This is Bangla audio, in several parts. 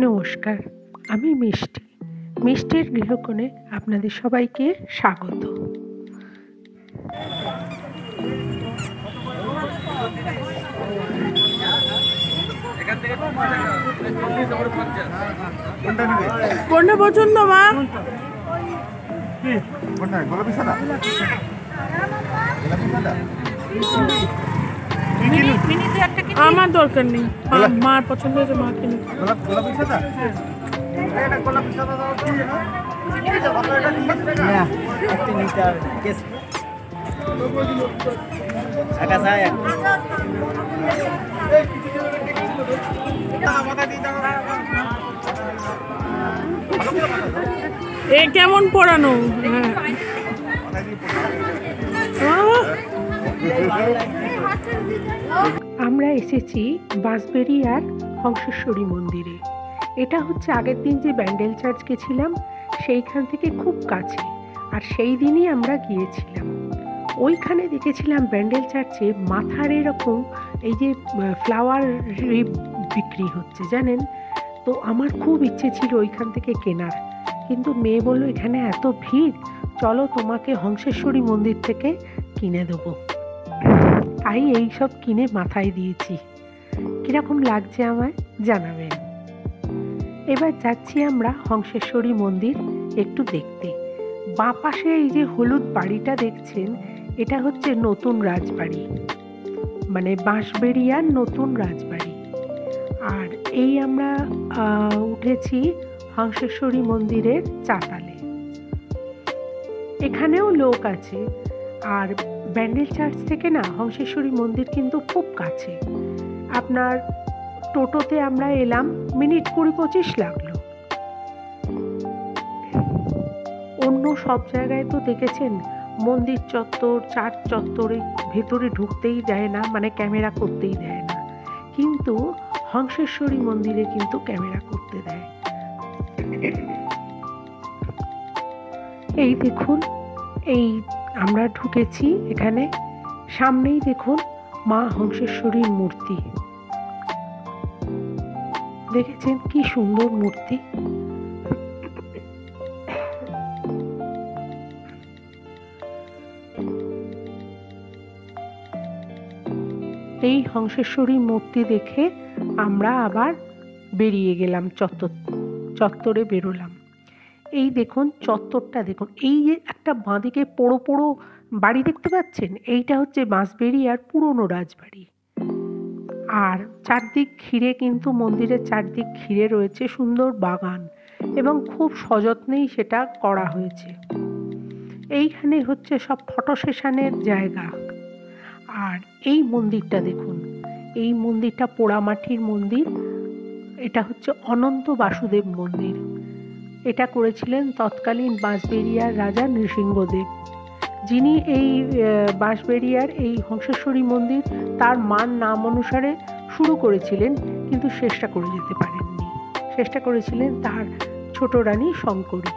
নমস্কার, আমি মিষ্টি। মিষ্টির গৃহকোণে আপনাদের সবাইকে স্বাগত। কোনটা পছন্দ মা? গোলাপি সাদা আমার দরকার নেই, মার পছন্দ হয়েছে মা কিনে। গোলাপি সাদা গোলাপি সাদা এ কেমন পড়ানো? আমরা এসেছি বাঁশবেড়িয়ার হংসেশ্বরী মন্দিরে। এটা হচ্ছে আগের দিন যে ব্যান্ডেল চার্চ গেছিলাম সেইখান থেকে খুব কাছে, আর সেই দিনই আমরা গিয়েছিলাম। ওইখানে দেখেছিলাম ব্যান্ডেল চার্চে মাথার এরকম এই যে ফ্লাওয়ার বিক্রি হচ্ছে, জানেন তো। আমার খুব ইচ্ছে ছিল ওইখান থেকে কেনার, কিন্তু মেয়ে বলল এখানে এত ভিড়, চলো তোমাকে হংসেশ্বরী মন্দির থেকে কিনে দেবো। তাই এইসব কিনে মাথায় দিয়েছি। কিরকম লাগছে আমায় জানাবেন। এবার যাচ্ছি আমরা হংসেশ্বরী মন্দির একটু দেখতে। বাঁ পাশে এই যে হলুদ বাড়িটা দেখছেন, এটা হচ্ছে নতুন রাজবাড়ি, মানে বাঁশবেড়িয়ার নতুন রাজবাড়ি। আর এই আমরা উঠেছি হংসেশ্বরী মন্দিরের চাতালে। এখানেও লোক আছে, আর ব্যান্ডেল চার্চ থেকে না হংসেশ্বরী মন্দির কিন্তু খুব কাছে। আপনার টোটোতে আমরা এলাম, মিনিট 20-25 লাগলো। অন্য সব জায়গায় তো দেখেছেন মন্দির চত্বর, চার্চ চত্বরে ভেতরে ঢুকতেই দেয় না, মানে ক্যামেরা করতেই দেয় না, কিন্তু হংসেশ্বরী মন্দিরে কিন্তু ক্যামেরা করতে দেয়। এই দেখুন, এই আমরা ঢুকেছি এখানে, সামনেই দেখুন মা হংসেশ্বরীর মূর্তি। দেখেছেন কি সুন্দর মূর্তি। এই হংসেশ্বরী মূর্তি দেখে আমরা আবার বেরিয়ে গেলাম, চত্বরে বেরোলাম। এই দেখুন চত্বরটা দেখুন, এই যে একটা বাঁদিকে পোড়ো পোড়ো বাড়ি দেখতে পাচ্ছেন, এইটা হচ্ছে বাঁশবেড়িয়ার পুরনো রাজবাড়ি। আর চারদিক ঘিরে কিন্তু মন্দিরের চারদিক ঘিরে রয়েছে সুন্দর বাগান, এবং খুব সযত্নেই সেটা করা হয়েছে। এইখানে হচ্ছে সব ফটো সেশনের জায়গা। আর এই মন্দিরটা দেখুন, এই মন্দিরটা পোড়ামাটির মন্দির। এটা হচ্ছে অনন্ত বাসুদেব মন্দির। এটা করেছিলেন তৎকালীন বাঁশবেড়িয়ার রাজা নৃসিংহদেব, যিনি এই বাঁশবেড়িয়ার এই হংসেশ্বরী মন্দির তার মান নাম অনুসারে শুরু করেছিলেন, কিন্তু শেষটা করে যেতে পারেননি। শেষটা করেছিলেন তার ছোট রানী শঙ্করী।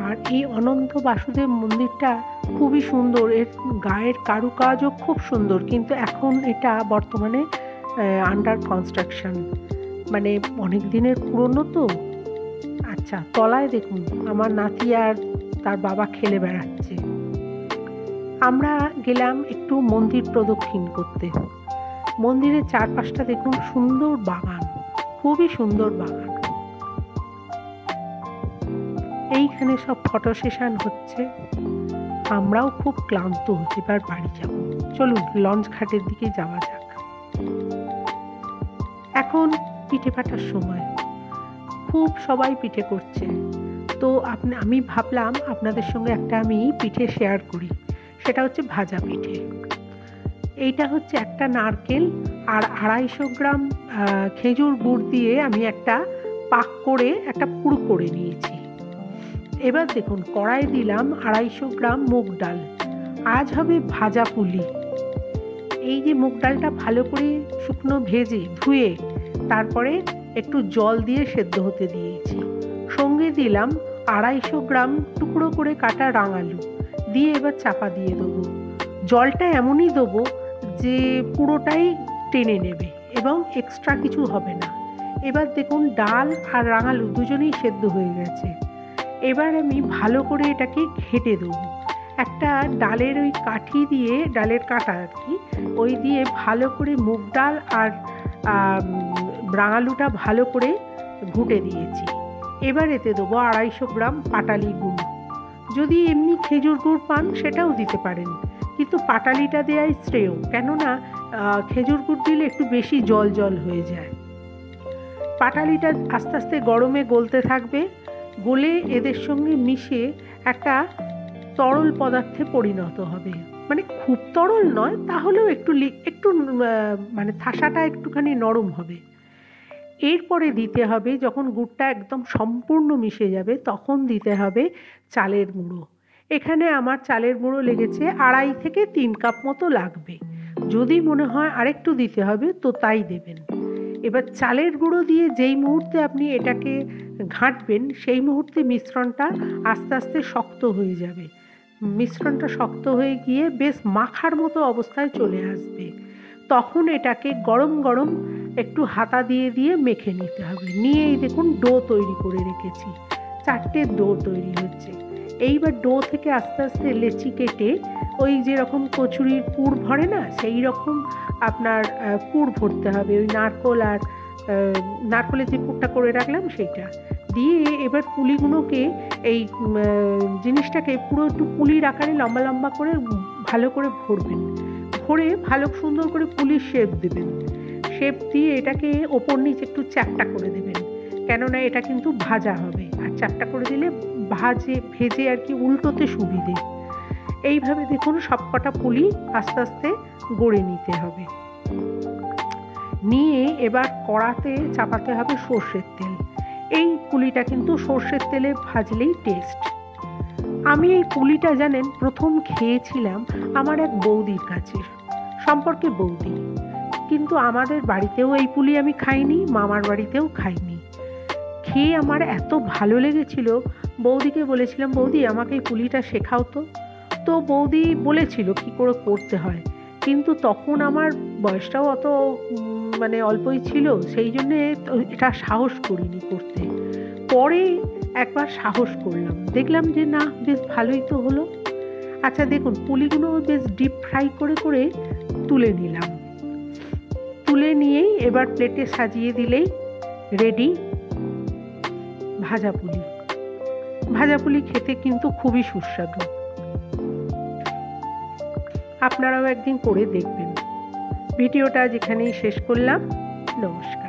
আর এই অনন্ত বাসুদেব মন্দিরটা খুবই সুন্দর, এর গায়ের কারুকাজও খুব সুন্দর, কিন্তু এখন এটা বর্তমানে আন্ডার কনস্ট্রাকশন, মানে অনেক দিনের পুরনো তো। আচ্ছা, তলায় দেখুন আমার নাতি আর তার বাবা খেলে বেড়াচ্ছে। আমরা গেলাম একটু মন্দির প্রদক্ষিণ করতে। মন্দিরের চারপাশটা দেখুন, সুন্দর বাগান, খুবই সুন্দর বাগান। এইখানে সব ফটো সেশন হচ্ছে। আমরাও খুব ক্লান্ত, এবার বাড়ি যাব। চলুন লঞ্চ ঘাটের দিকে যাওয়া যাক। এখন পিঠে পাটার সময়, খুব সবাই পিঠে করছে, তো আমি ভাবলাম আপনাদের সঙ্গে একটা আমি পিঠে শেয়ার করি। সেটা হচ্ছে ভাজা পিঠে। এইটা হচ্ছে একটা নারকেল আর 250 গ্রাম খেজুর গুড় দিয়ে আমি একটা পাক করে একটা পুর করে নিয়েছি। এবার দেখুন কড়াই দিলাম 250 গ্রাম মুগ ডাল। আজ হবে ভাজা পুলি। এই যে মুগ ডালটা ভালো করে শুকনো ভেজে ধুয়ে তারপরে একটু জল দিয়ে সেদ্ধ হতে দিয়েছি। সঙ্গে দিলাম 250 গ্রাম টুকরো করে কাটা রাঙালু দিয়ে এবার চাপা দিয়ে দেবো। জলটা এমনই দেবো যে পুরোটাই টেনে নেবে এবং এক্সট্রা কিছু হবে না। এবার দেখুন ডাল আর রাঙালু দুজনেই সেদ্ধ হয়ে গেছে। এবার আমি ভালো করে এটাকে ঘেঁটে দেবো। একটা ডালের ওই কাঠি দিয়ে, ডালের কাঁটা আর কি, ওই দিয়ে ভালো করে মুগ ডাল আর রাঙালুটা ভালো করে ঘুঁটে দিয়েছি। এবার এতে দেবো 250 গ্রাম পাটালি গুড়। যদি এমনি খেজুর গুড় পান সেটাও দিতে পারেন, কিন্তু পাটালিটা দেওয়াই শ্রেয়, কেননা খেজুর গুড় দিলে একটু বেশি জল জল হয়ে যায়। পাটালিটা আস্তে আস্তে গরমে গলতে থাকবে, গলে এদের সঙ্গে মিশে একটা তরল পদার্থে পরিণত হবে। মানে খুব তরল নয়, তাহলেও একটু মানে থাসাটা একটুখানি নরম হবে। এরপরে দিতে হবে, যখন গুড়টা একদম সম্পূর্ণ মিশে যাবে তখন দিতে হবে চালের গুঁড়ো। এখানে আমার চালের গুঁড়ো লেগেছে 2.5 থেকে 3 কাপ মতো লাগবে। যদি মনে হয় আরেকটু দিতে হবে তো তাই দেবেন। এবার চালের গুঁড়ো দিয়ে যেই মুহূর্তে আপনি এটাকে ঘাঁটবেন সেই মুহূর্তে মিশ্রণটা আস্তে আস্তে শক্ত হয়ে যাবে। মিশ্রণটা শক্ত হয়ে গিয়ে বেশ মাখার মতো অবস্থায় চলে আসবে। তখন এটাকে গরম গরম একটু হাতা দিয়ে দিয়ে মেখে নিতে হবে। নিয়েই দেখুন ডো তৈরি করে রেখেছি, 4টে ডো তৈরি হচ্ছে। এইবার ডো থেকে আস্তে আস্তে লেচি কেটে ওই যেরকম কচুরির পুর ভরে না, সেই রকম আপনার পুর ভরতে হবে। ওই নারকলের যে পুরটা করে রাখলাম সেইটা দিয়ে এবার পুলিগুলোকে এই জিনিসটাকে পুরো একটু পুলির আকারে লম্বা লম্বা করে ভালো করে ভরবেন। ভরে ভালো সুন্দর করে পুলির শেপ দেবেন। শেপ দিয়ে এটাকে ওপর নিচে একটু চ্যাপ্টা করে দেবেন, কেননা এটা কিন্তু ভাজা হবে, আর চ্যাপ্টা করে দিলে ভেজে আর কি উল্টোতে সুবিধে। এইভাবে দেখুন সবকটা পুলি আস্তে আস্তে গড়ে নিতে হবে। নিয়ে এবার কড়াতে চাপাতে হবে সর্ষের তেল। এই পুলিটা কিন্তু সর্ষের তেলে ভাজলেই টেস্ট। আমি এই পুলিটা জানেন প্রথম খেয়েছিলাম আমার এক বৌদির কাছে, সম্পর্কে বৌদি, কিন্তু আমাদের বাড়িতেও এই পুলি আমি খাইনি, মামার বাড়িতেও খাইনি। খেয়ে আমার এত ভালো লেগেছিল, বৌদিকে বলেছিলাম বৌদি আমাকে এই পুলিটা শেখাও তো বৌদি বলেছিল কি করে করতে হয়, কিন্তু তখন আমার বয়সটাও অত মানে অল্পই ছিল, সেই জন্যে এটা সাহস করিনি করতে। পরে একবার সাহস করলাম, দেখলাম যে না বেশ ভালোই তো হলো। আচ্ছা দেখুন পুলিগুলো বেশ ডিপ ফ্রাই করে করে তুলে নিলাম। তুলে নিয়েই এবার প্লেটে সাজিয়ে দিলেই রেডি ভাজা পুলি। ভাজা পুলি খেতে কিন্তু খুবই সুস্বাদু। আপনারাও একদিন করে দেখবেন। ভিডিওটা যেখানেই শেষ করলাম। নমস্কার।